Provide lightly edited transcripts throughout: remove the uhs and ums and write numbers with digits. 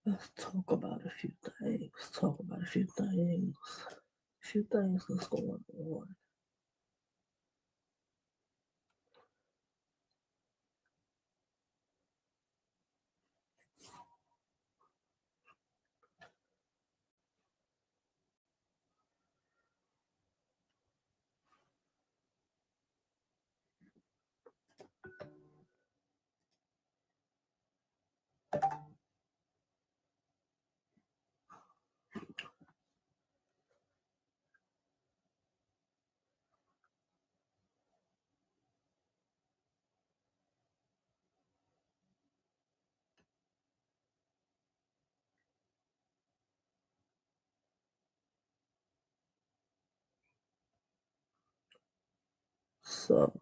Let's talk about a few things. Talk about a few things. A few things that's going on. So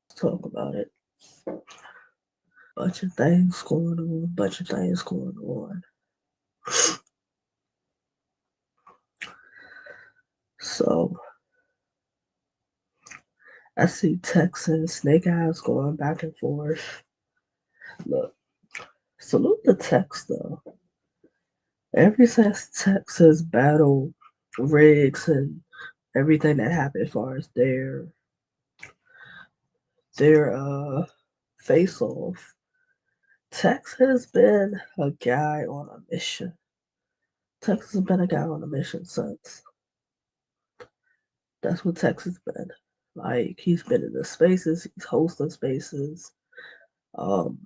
let's talk about it. Bunch of things going on. Bunch of things going on. So I see Texans, Snake Eyes going back and forth. Look, salute the Tex though. Ever since Texas battled Riggs and everything that happened as far as their face off, Tex has been a guy on a mission. Tex has been a guy on a mission since. That's what Tex has been. Like he's been in the spaces, he's hosting spaces. Um,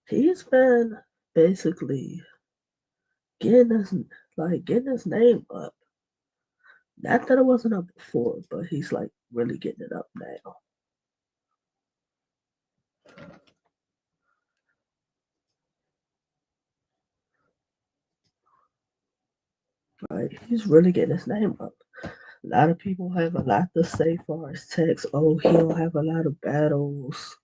he's been basically getting his getting his name up. Not that it wasn't up before, but he's like really getting it up now. Like he's really getting his name up. A lot of people have a lot to say far as Tex. Oh, he don't have a lot of battles.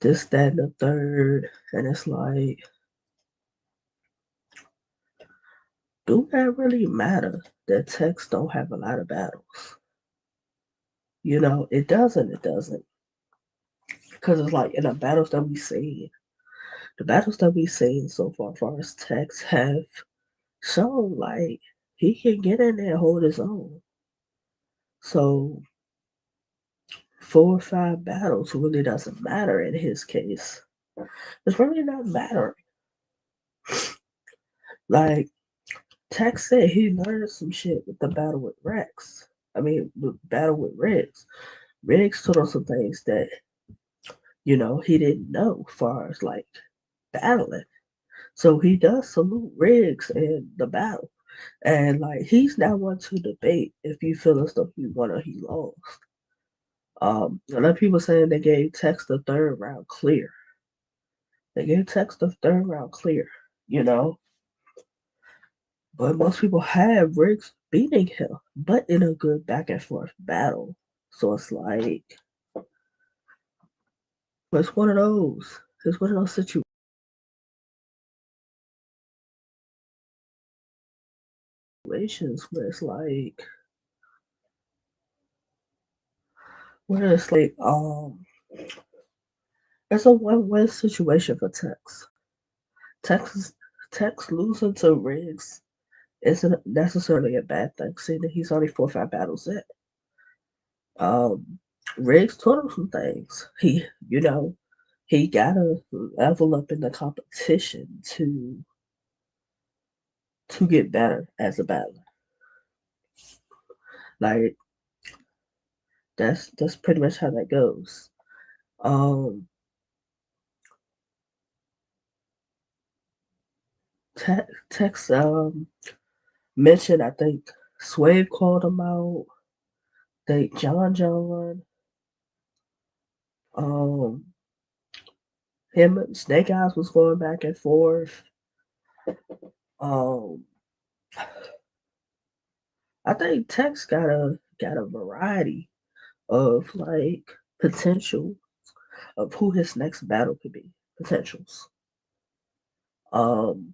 This, that, and the third. And it's like, do that really matter that Tex don't have a lot of battles? It doesn't. It doesn't. Because it's like in the battles that we've seen so far as Tex have shown like he can get in there and hold his own. So 4 or 5 battles really doesn't matter in his case. It's really not mattering. Like Tex said, he learned some shit with the battle with Rex. I mean, the battle with Riggs. Riggs told him some things that he didn't know, as far as like battling. So he does salute Riggs in the battle. And like he's now one to debate if you feel as though he won or he lost. A lot of people saying they gave Tex the third round clear. They gave Tex the third round clear, you know. But most people have Riggs beating him, but in a good back and forth battle. So it's like it's one of those. It's one of those situations where it's like it's a win-win situation for Tex. Tex Tex losing to Riggs isn't necessarily a bad thing, seeing that he's only 4 or 5 battles in. Um, Riggs taught him some things. He gotta level up in the competition to get better as a battler. Like that's pretty much how that goes. Um, Tex mentioned, I think Swave called him out. They John, um, him and Snake Eyes was going back and forth. Um, I think Tex got a variety of like potential of who his next battle could be. Potentials. Um,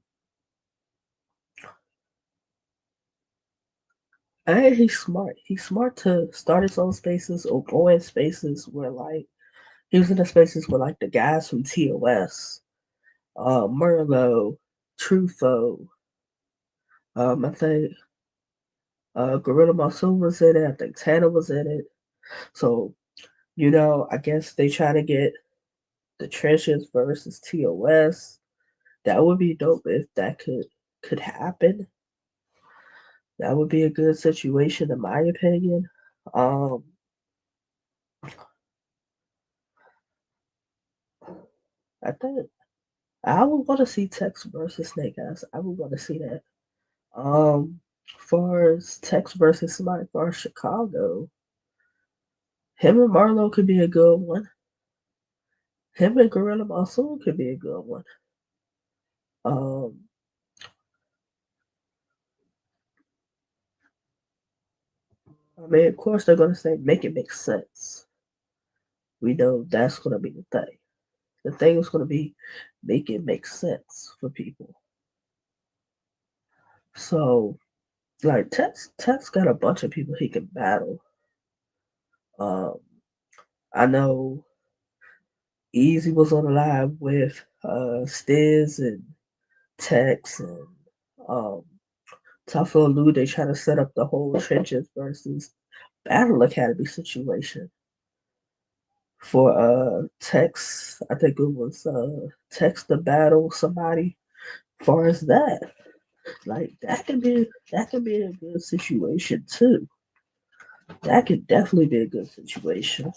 And he's smart. He's smart to start his own spaces or go in spaces where like he was in the spaces where like the guys from TOS, Merlot, Truffaut, I think Gorilla Monsoon was in it. I think Tana was in it. So I guess they try to get the trenches versus TOS. That would be dope if that could happen. That would be a good situation in my opinion. Um, I think I would want to see Tex versus Snake Eyes. I would want to see that. Far as Tex versus somebody for Chicago, him and Marlo could be a good one. Him and Gorilla Monsoon could be a good one. Um, I mean, of course they're gonna say make it make sense. We know that's gonna be the thing. The thing is gonna be make it make sense for people. So like Tex got a bunch of people he can battle. Um, I know Easy was on the line with Stiz and Tex and um, Tough Lou. They try to set up the whole trenches versus Battle Academy situation for Tex. I think it was Tex to battle somebody. As far as that, like that can be a good situation too. That could definitely be a good situation.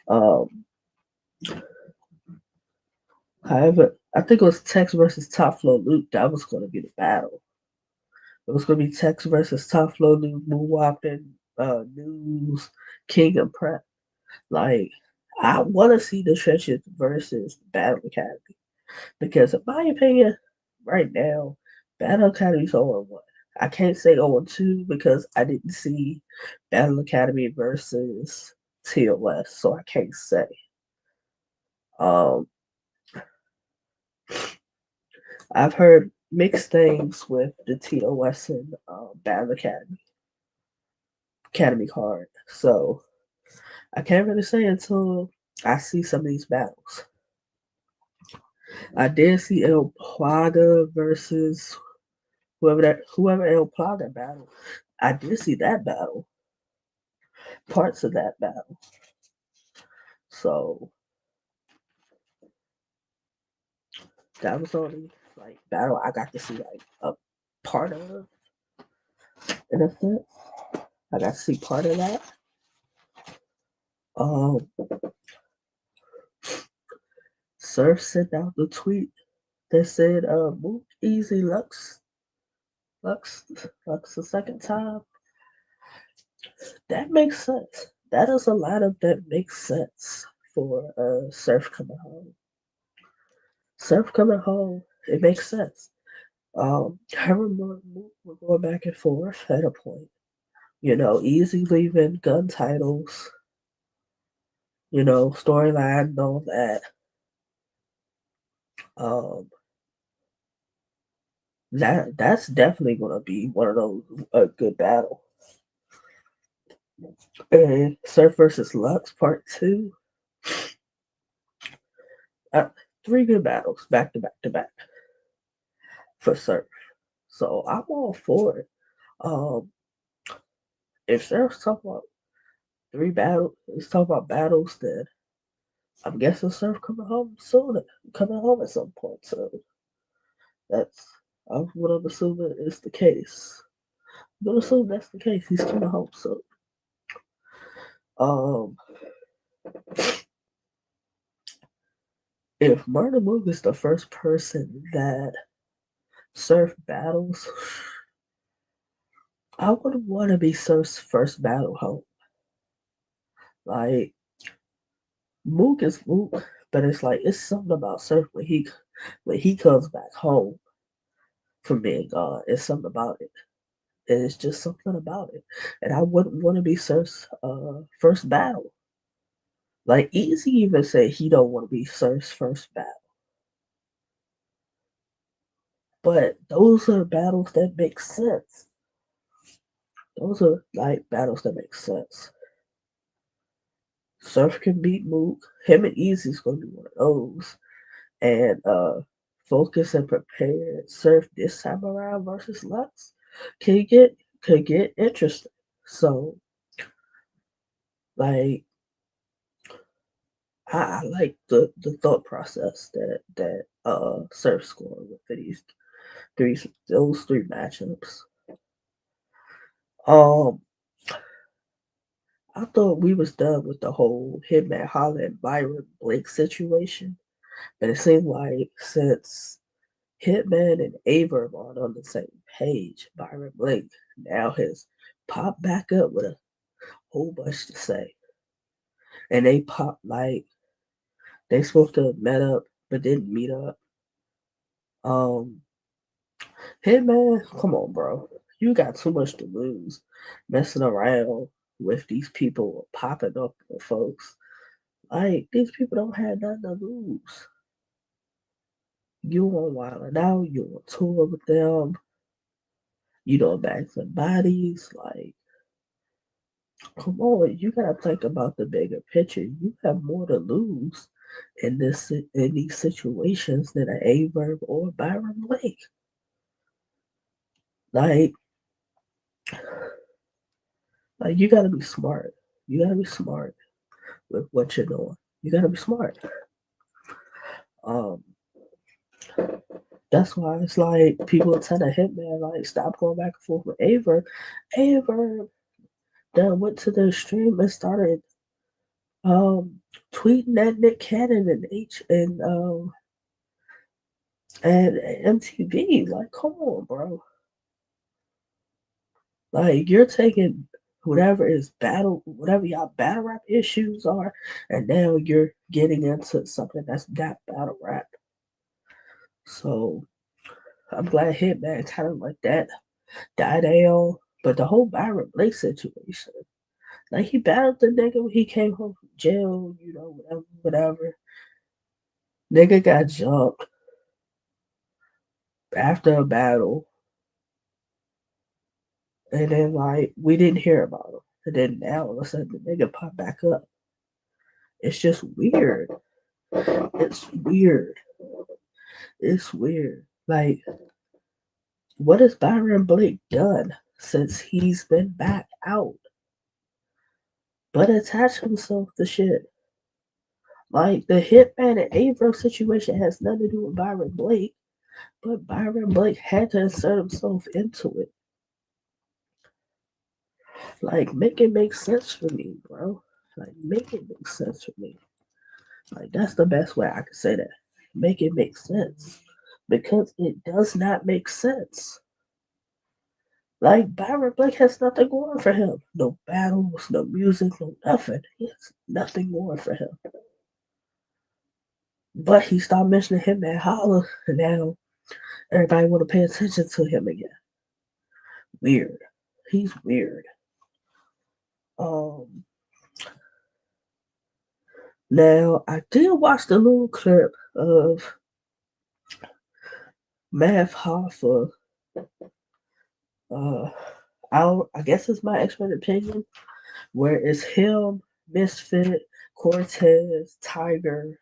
Um, However, I think it was Tex versus Top Flow Luke. That was going to be the battle. It was going to be Tex versus Top Flow Luke, Moonwalk, and News, King and Prep. Like, I want to see the Trenches versus Battle Academy because, in my opinion, right now, Battle Academy's 0-1. I can't say 0-2 because I didn't see Battle Academy versus TOS, so I can't say. Um, I've heard mixed things with the TOS and Battle Academy card, so I can't really say until I see some of these battles. I did see El Plaga versus whoever El Plaga battle. I did see that battle, parts of that battle. So that was only like battle I got to see like a part of in a sense. I got to see part of that. Um, Surf sent out the tweet that said, "Move easy, Lux, Lux the second time." That makes sense. That is a lineup that makes sense for Surf coming home. Surf coming home, it makes sense. I remember we're going back and forth at a point. Easy leaving gun titles. Storyline and all that. Um, that's definitely gonna be one of those a good battle. And Surf versus Lux Part Two. Uh, three good battles back to back to back for Surf. So I'm all for it. Um, if Surf's talking about three battles, let's talk about battles. Then I'm guessing Surf coming home soon, coming home at some point. So that's what I'm assuming is the case. I'm gonna assume that's the case. He's coming home soon. Um, if Murder Moog is the first person that Surf battles, I would want to be Surf's first battle home. Like Mook is Mook, but it's like it's something about Surf when he comes back home from being gone. It's something about it. And it's just something about it. And I wouldn't want to be Surf's first battle. Like Easy even said he don't want to be Surf's first battle. But those are battles that make sense. Those are like battles that make sense. Surf can beat Mook. Him and Easy's gonna be one of those. And Focus and Prepared Surf this time around versus Lux could get interesting. So like I like the thought process that Surf's going with those three matchups. Um I thought we was done with the whole Hitman Holla and Byron Blake situation, but it seemed like since Hitman and Averb aren't on the same page, Byron Blake now has popped back up with a whole bunch to say. And they popped like they supposed to have met up but didn't meet up. Um Hitman, come on, bro. You got too much to lose messing around with these people popping up with folks. Like these people don't have nothing to lose. You on Wild Now, you on tour with them, you know bags and bodies, like come on, you gotta think about the bigger picture. You have more to lose in these situations than an Averb or Byron Blake. Like, like you gotta be smart. You gotta be smart with what you're doing. You gotta be smart. Um, that's why it's like people tell the hitman like stop going back and forth with Averb. Averb then went to the stream and started tweeting at Nick Cannon and MTV. Like, come on, bro. Like you're taking whatever y'all battle rap issues are, and now you're getting into something that's not battle rap. So I'm glad Hitman kind of like that died down. But the whole Byron Blake situation, like he battled the nigga when he came home from jail, whatever. Nigga got jumped after a battle, and then like we didn't hear about him. And then now all of a sudden the nigga popped back up. It's just weird. It's weird. It's weird. Like, what has Byron Blake done since he's been back out? But attach himself to shit. Like, the Hitman and Avro situation has nothing to do with Byron Blake, but Byron Blake had to insert himself into it. Like, make it make sense for me, bro. Like, make it make sense for me. Like, that's the best way I can say that. Make it make sense. Because it does not make sense. Like Byron Blake has nothing going for him. No battles, no music, no nothing. He has nothing going for him. But he stopped mentioning him at Holla, and now everybody want to pay attention to him again. Weird. He's weird. Um. Now I did watch the little clip of Math Hoffa. Uh, I guess it's my expert opinion, where it's him, Misfit, Cortez, Tiger,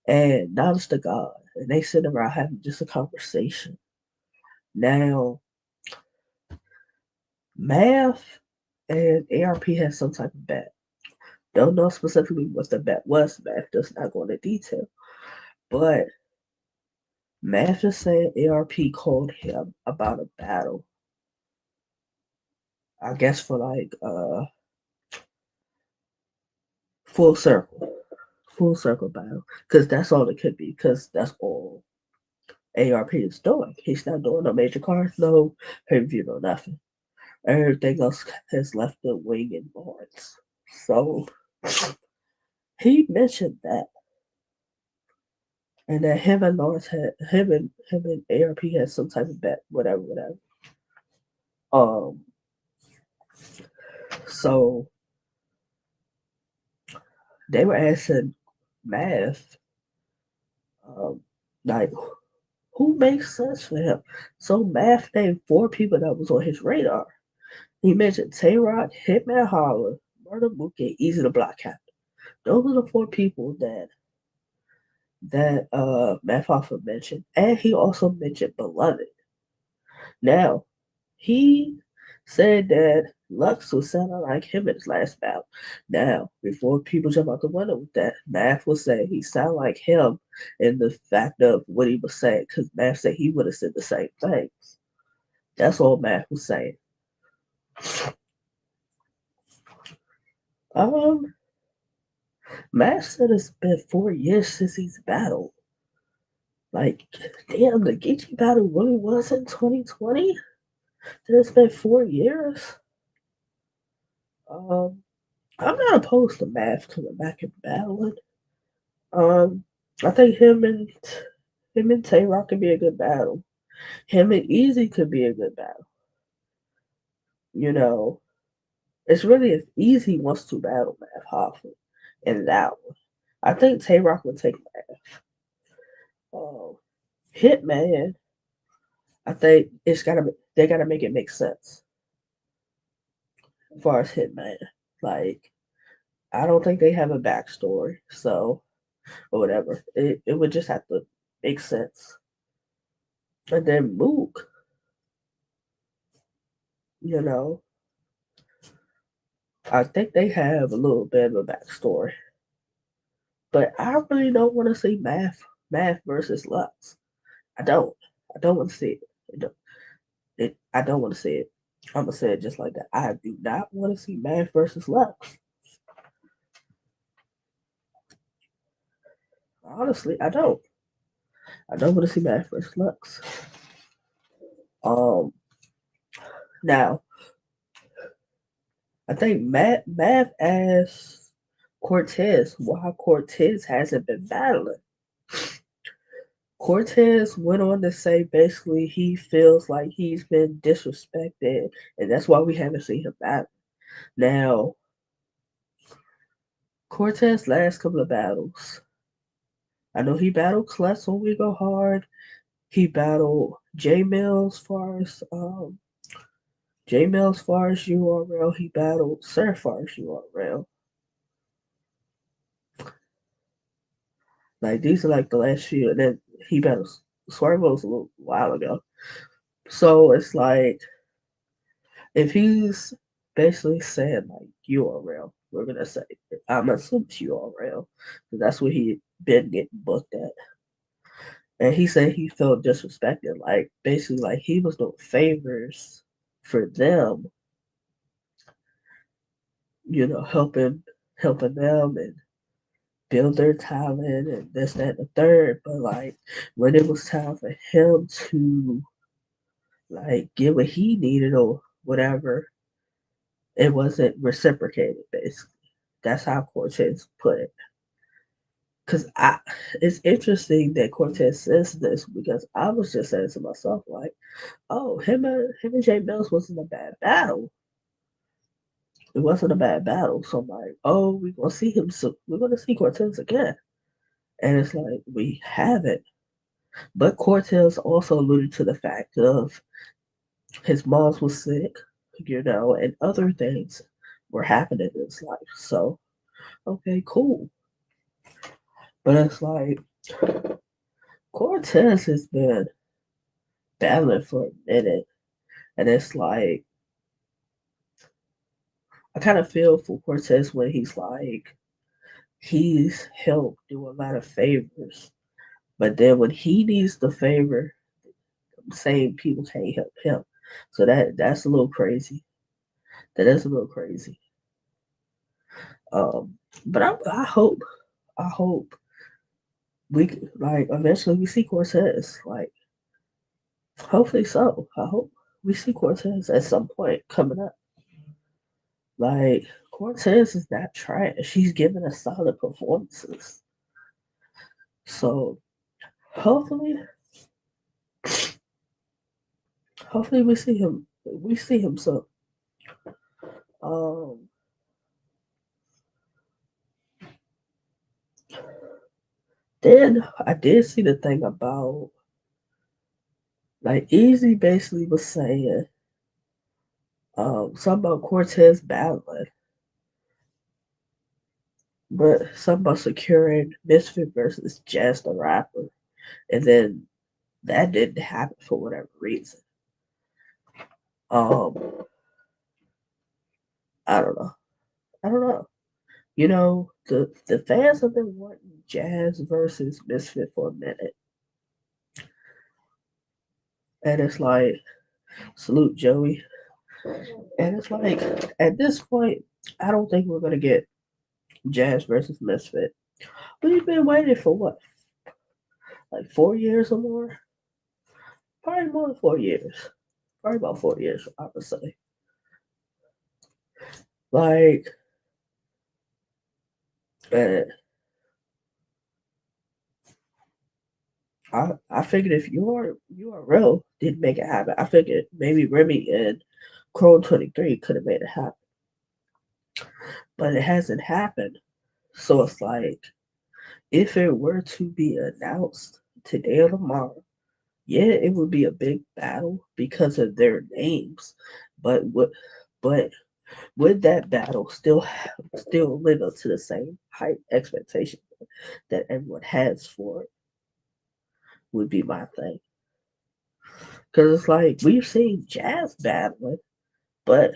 and Knowledge to God. And they sit around having just a conversation. Now, Math and ARP has some type of bet. Don't know specifically what the bet was. Math does not go into detail. But Math is saying ARP called him about a battle. I guess for like full circle. Full circle battle. Because that's all it could be. Because that's all ARP is doing. He's not doing no major cards, no pay-per-view, no nothing. Everything else has left the wing and Lawrence. So he mentioned that, and that him and Lawrence had him and ARP had some type of bet, whatever. Um, so they were asking Math, um, like who makes sense for him. So Math named four people that was on his radar, He mentioned Tay Rock, Hitman Holler, Murder Mook, and Easy the Block Captain. Those are the four people that Matt Hoffa mentioned, and he also mentioned Beloved. Now, he said that Lux was sounding like him in his last battle. Now, before people jump out the window with that, Math was saying he sounded like him in the fact of what he was saying, because Math said he would have said the same thing. That's all Math was saying. Um, Math said it's been 4 years since he's battled. Like, damn, the Geechee battle really was in 2020? Then it's been 4 years? Um, I'm not opposed to Math coming back and battling. Um, I think him and Tay Rock could be a good battle. Him and Easy could be a good battle. You know, it's really if Easy wants to battle Math Hoffman in that one. I think Tay Rock would take Math. Um, Hitman, I think they gotta make it make sense as far as Hitman. Like, I don't think they have a backstory, so or whatever. It would just have to make sense. And then Mook, you know, I think they have a little bit of a backstory. But I really don't want to see Math versus Lux. I don't. I don't want to see it. I don't want to see it. I'm gonna say it just like that. I do not want to see Math versus Lux. Honestly, I don't. I don't want to see Math versus Lux. Um, now I think Math asked Cortez why Cortez hasn't been battling. Cortez went on to say basically he feels like he's been disrespected, and that's why we haven't seen him battle. Now, Cortez last couple of battles, I know he battled Klutz on We Go Hard. He battled J Mills far as J Mills far as URL. He battled Sir far as URL. Like these are like the last few, and then he battled Swerve was a little while ago. So it's like if he's basically saying like URL, we're gonna say I'm assuming it's URL because that's what he been getting booked at. And he said he felt disrespected, like basically like he was doing favors for them, helping them and build their talent and this, that, and the third. But like when it was time for him to like get what he needed or whatever, it wasn't reciprocated. Basically, that's how Cortez put it. Because it's interesting that Cortez says this because I was just saying to myself like, oh, him and Jay Mills wasn't a bad battle. It wasn't a bad battle. So I'm like, oh, we're gonna see him. So we're gonna see Cortez again. And it's like we haven't. But Cortez also alluded to the fact of his mom was sick, and other things were happening in his life. So okay, cool. But it's like Cortez has been battling for a minute, and it's like I kind of feel for Cortez when he's helped do a lot of favors, but then when he needs the favor, same people can't help him. So that's a little crazy. That is a little crazy. But I hope we like eventually we see Cortez. Like hopefully so. I hope we see Cortez at some point coming up. Like Cortez is not trash. He's giving us solid performances. So hopefully, hopefully we see him. We see him soon. Um, then I did see the thing about like Easy basically was saying Something about Cortez battling, but something about securing Misfit versus Jazz the Rapper, and then that didn't happen for whatever reason. Um, I don't know. I don't know. You know, the fans have been wanting Jazz versus Misfit for a minute, and it's like salute Joey, and it's like at this point, I don't think we're gonna get Jazz versus Misfit. We've been waiting for what, like 4 years or more? Probably more than 4 years. Probably about 4 years, I would say. Like, and I figured if URL didn't make it happen, I figured maybe Remy and Chrome 23 could have made it happen. But it hasn't happened. So it's like, if it were to be announced today or tomorrow, yeah, it would be a big battle because of their names. But but would that battle still live up to the same height expectation that everyone has for it? Would be my thing. Because it's like we've seen Jazz battling, but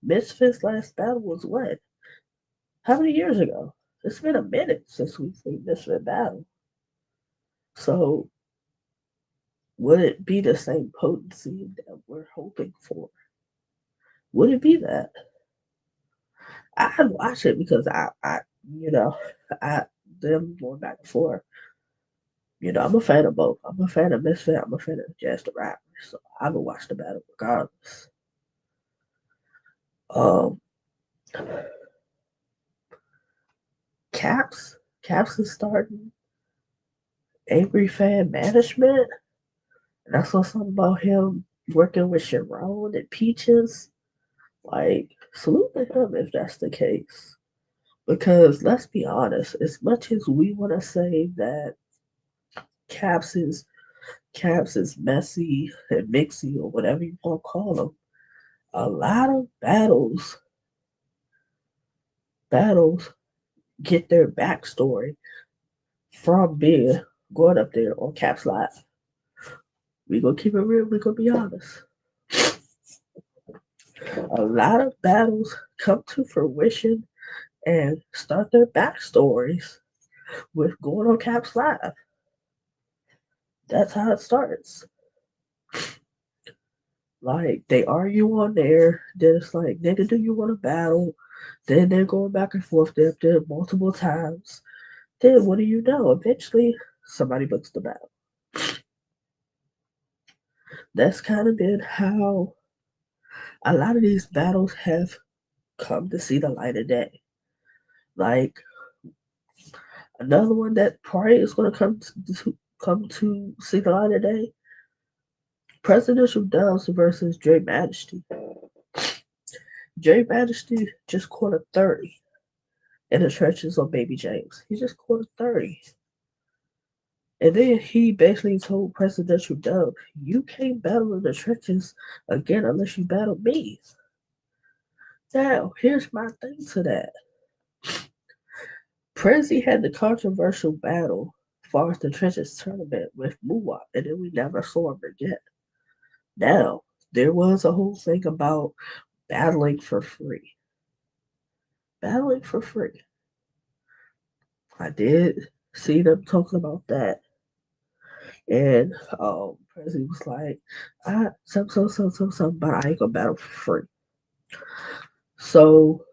Misfits' last battle was what? How many years ago? It's been a minute since we've seen Misfit battle. So would it be the same potency that we're hoping for? Would it be that? I'd watch it because you know, I them going back and forth. You know, I'm a fan of both. I'm a fan of Misfit. I'm a fan of Jazz the Rapper. So I would watch the battle regardless. Um, Caps is starting Angry Fan Management, and I saw something about him working with Sharon and Peaches. Like, salute to him if that's the case. Because let's be honest, as much as we want to say that Caps is Caps is messy and mixy or whatever you want to call them, a lot of battles get their backstory from being going up there on Caps Live. We gonna keep it real. We gonna be honest. A lot of battles come to fruition and start their backstories with going on Caps Live. That's how it starts. Like they argue on there, then it's like, nigga, do you want to battle? Then they're going back and forth there multiple times. Then what do you know? Eventually, somebody books the battle. That's kind of been how a lot of these battles have come to see the light of day. Like another one that probably is going to come to see the light of day. Presidential Doves versus Dre Majesty. Dre Majesty just caught a 30 in the trenches on Baby James. He just caught a 30. And then he basically told Presidential Dove, you can't battle in the trenches again unless you battle me. Now, here's my thing to that. Prezi had the controversial battle as far as the trenches tournament with Muwap, and then we never saw him again. Now, there was a whole thing about battling for free. Battling for free. I did see them talking about that. And Prezi was like, some, but I ain't gonna battle for free. So,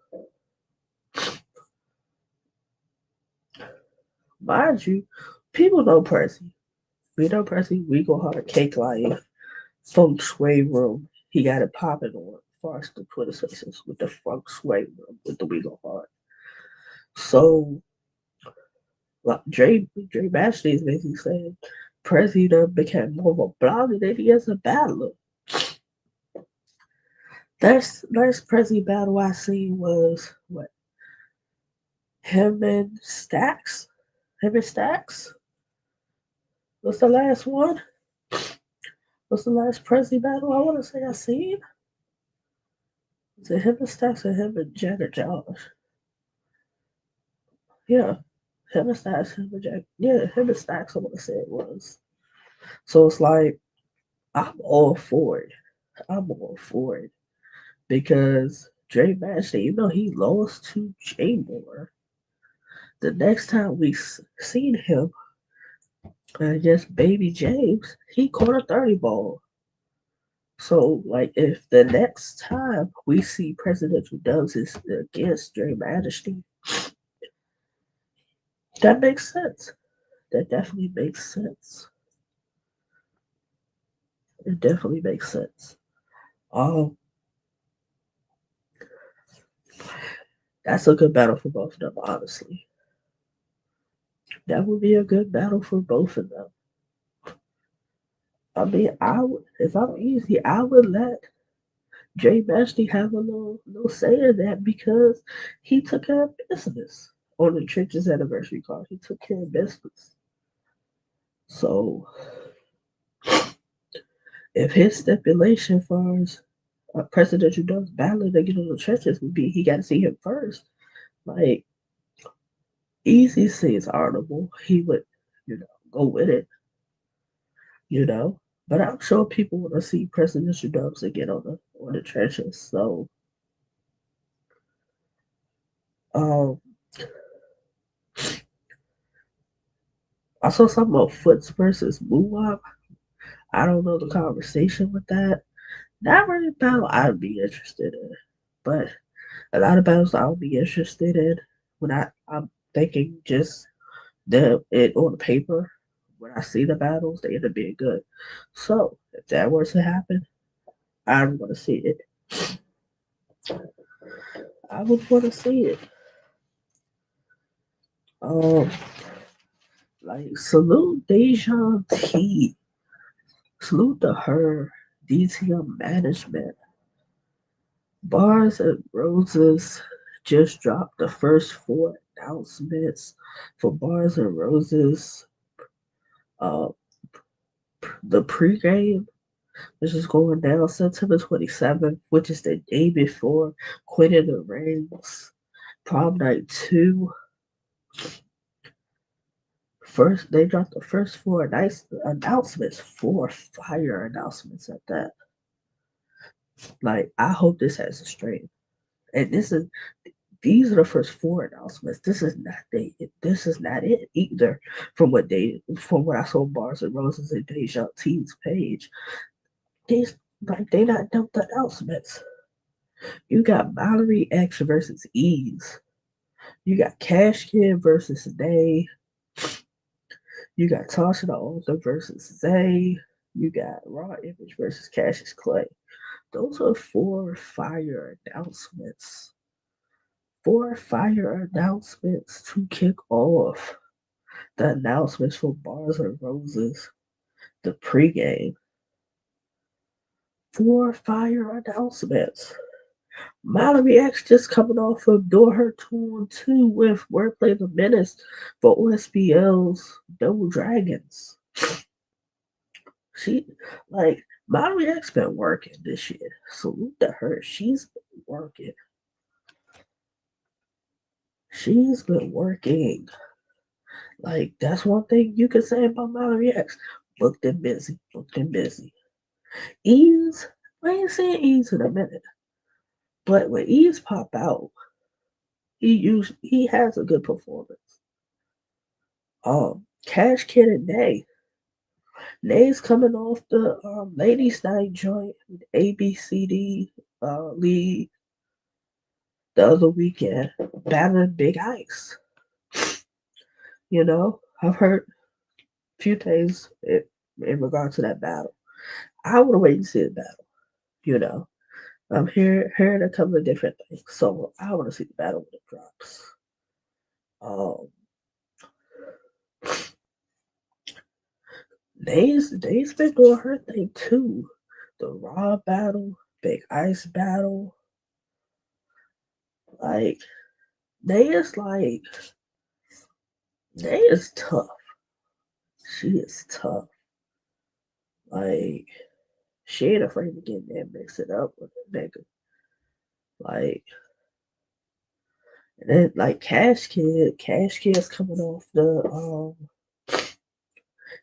mind you, people know Prezi. We know Prezi, we go hard, cake life, feng shui room. He got it popping on as far as the Twitter spaces with the feng shui room with the we go hard. So, like, Dre Bashley is basically saying Prezi done became more of a blogger than he is a battler. Last Prezi battle I seen was what, him and Stacks. Him and Stacks. What's the last one? What's the last Prezi battle I want to say I seen? Is it him and Stacks or him and Jack or Josh? Yeah. Him and Stacks, him and Jack. Yeah, him and Stacks, I want to say it was. So it's like, I'm all for it. I'm all for it. Because Dre Master, he lost to J Moore. The next time we seen him against Baby James, he caught a 30 ball. So, like, if the next time we see Presidential Dubs is against Dre Majesty, that makes sense. That definitely makes sense. It definitely makes sense. Um, that's a good battle for both of them, honestly. That would be a good battle for both of them. I mean, if I'm easy, I would let Jay Majesty have a little say in that because he took care of business on the Trenches anniversary card. He took care of business. So if his stipulation for his presidential does battling to get on the trenches would be he got to see him first, like easy seems honorable, he would, go with it, you know. But I'm sure people want to see presidential dubs again on the trenches. So um I saw something about Foots versus Muwap. I don't know the conversation with that. Not really a battle I'd be interested in, but a lot of battles I'll be interested in when I'm thinking just it on the paper. When I see the battles, they end up being good. So if that were to happen, I would want to see it. I would want to see it. Um, like salute Deja T, salute to her, DTM management. Bars and Roses just dropped the first four announcements for Bars and Roses. Uh, the pregame, which is going down September 27th, which is the day before Queen of the Rings Prom Night 2. First, they dropped the first four nice announcements, four fire announcements at that. Like, I hope this has a strength. And these are the first four announcements. This is not it either. From what I saw Bars and Roses and Deja T's page. These they not done the announcements. You got Mallory X versus Ease. You got Cash Kid versus Day. You got Tasha the Older versus Zay. You got Raw Image versus Cassius Clay. Those are four fire announcements. Four fire announcements to kick off the announcements for Bars and Roses, the pregame. Four fire announcements. Mallory X just coming off of doing her 2-on-2 with Wordplay the Menace for OSBL's Double Dragons. She, like, Mallory X been working this year. Salute to her. She's been working. She's been working. Like, that's one thing you can say about Mallory X. Booked and busy. Booked and busy. Ease, I ain't saying Ease in a minute. But when Ease pop out, he has a good performance. Cash Kid and Nay. Nay's coming off the Ladies Night joint with ABCD League the other weekend, battling Big Ice. I've heard a few things in regard to that battle. I want to wait and see the battle. You know, I'm hearing a couple of different things, so I want to see the battle when it drops. Um, Days been doing her thing too. The Raw battle, Big Ice battle, like they is like they is tough. She is tough. Like she ain't afraid to get in there and mix it up with a nigga. Like, and then like Cash Kid's coming off the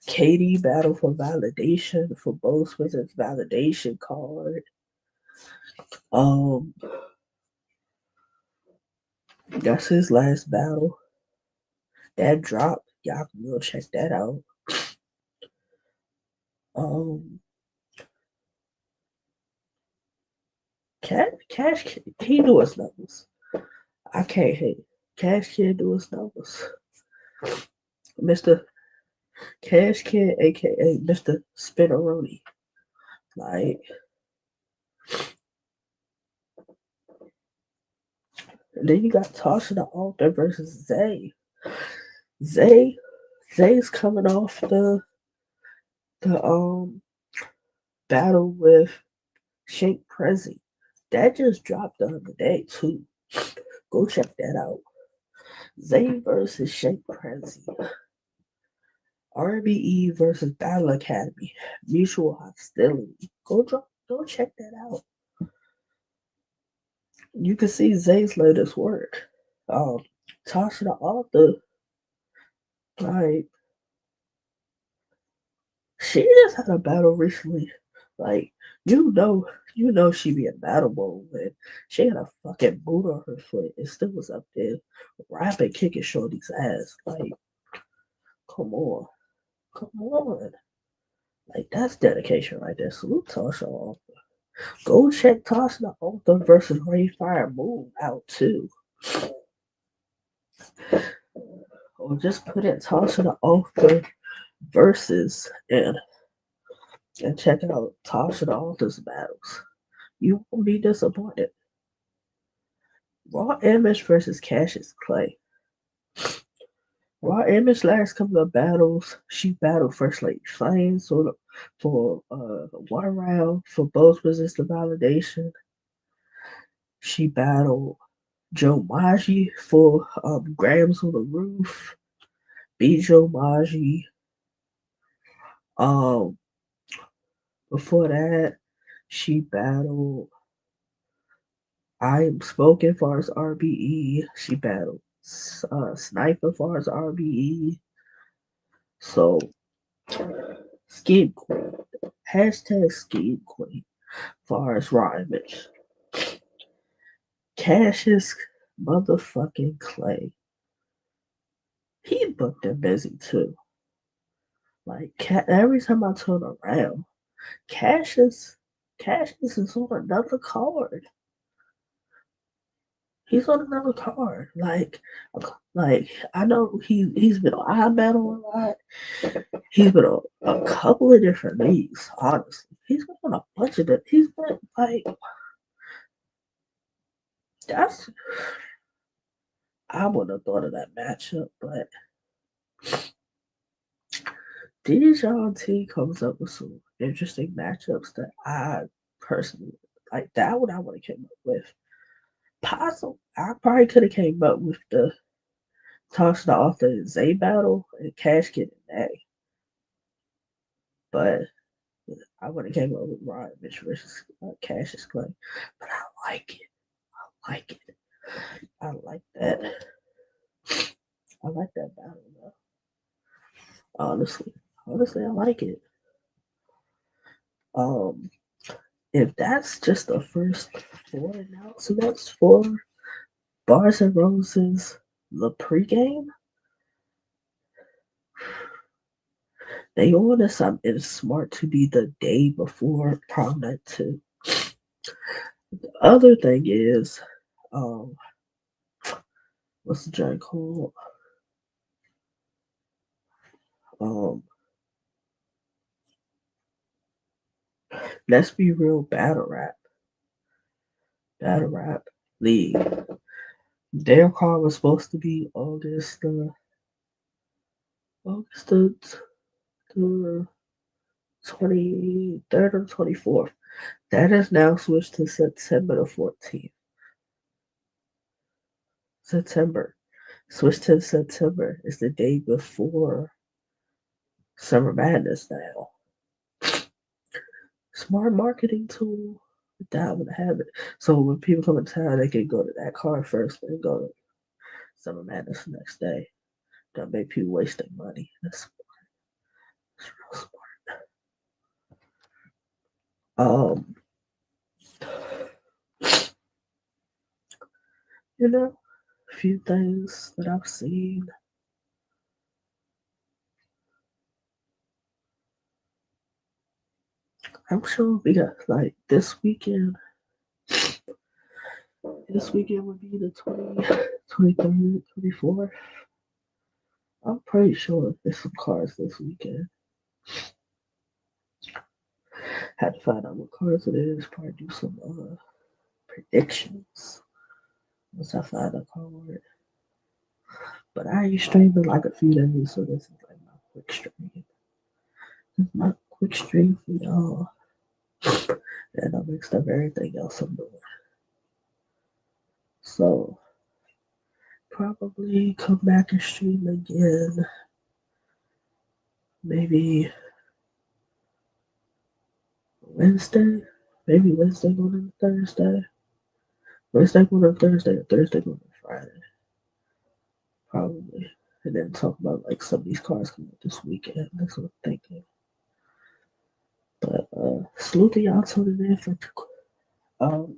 KD battle for validation for both with his validation card. Um, that's his last battle. That dropped. Y'all can go check that out. Um, Cash Kid, he do his numbers. I can't hate. Cash Kid do his numbers. Mr. Cash Kid, aka Mr. Spinneroni. Like, and then you got Tasha the Altar versus Zay. Zay, Zay's coming off the battle with Shank Prezi. That just dropped the other day too. Go check that out. Zay versus Shank Prezi. RBE versus Battle Academy. Mutual hostility. Go check that out. You can see Zay's latest work. Tasha the Author, like, she just had a battle recently. Like, you know she be in battle mode when she had a fucking boot on her foot and still was up there rapping, kicking Shorty's ass. Like, come on. Come on. Like, that's dedication right there. Salute Tasha Author. Go check Tasha the Author versus Ray Fire Moon out too. Or just put in Tasha the Author versus and check out Tasha the Author's battles. You won't be disappointed. Raw Image versus Cassius Clay. Raw Image last couple of battles, she battled First Lady Flames for one round for both resistant validation. She battled Joe Magi for Grams on the Roof. Beat Joe Magi. Um, Before that, she battled I Am Smoking for as RBE. She battled Sniper for as RBE. So, Scheme Queen. Hashtag Scheme Queen. Far as Raw Image. Cassius motherfucking Clay. He booked and busy too. Like, every time I turn around, Cassius, Cassius is on another card. He's on another card. Like I know he's been on iBattle a lot. He's been on a couple of different leagues. Honestly, he's been on a bunch of them. He's been like that's. I wouldn't have thought of that matchup, but Dijon T comes up with some interesting matchups that I personally like. That one I would have came up with. Possible. I probably could have came up with the Toss the Author and Zay battle and Cash Kid and A. But I would have came up with Ryan Mitch versus Cassius Clay. But I like it. I like it. I like that. I like that battle though. Honestly. Honestly, I like it. Um if that's just the first four announcements for Bars and Roses the pregame, they order something smart to be the day before prom night 2. The other thing is, um, what's the joint called? Um, Let's Be Real Battle Rap League. Their card was supposed to be August the 23rd or 24th. That is now switched to September the 14th. September. Switched to September. It's the day before Summer Madness now. Smart marketing tool. That I'm gonna have it. So when people come in town, they can go to that car first and go to Summer Madness the next day. Don't make people waste their money. That's real smart. You know, a few things that I've seen. I'm sure we got like this weekend. This weekend would be the 23rd, 24th. I'm pretty sure there's some cars this weekend. Had to find out what cars it is. Probably do some predictions once I find a car. But I ain't streaming like a few days, so this is like my quick stream. This is my quick stream for y'all. And I mixed up everything else I'm doing. So probably come back and stream again. Maybe Wednesday. Maybe Wednesday going to Thursday. Wednesday going to Thursday or Thursday going to Friday. Probably. And then talk about like some of these cars coming up this weekend. That's what I'm thinking. But salute to y'all tuning in for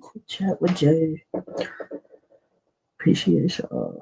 quick chat with Jay. Appreciate y'all.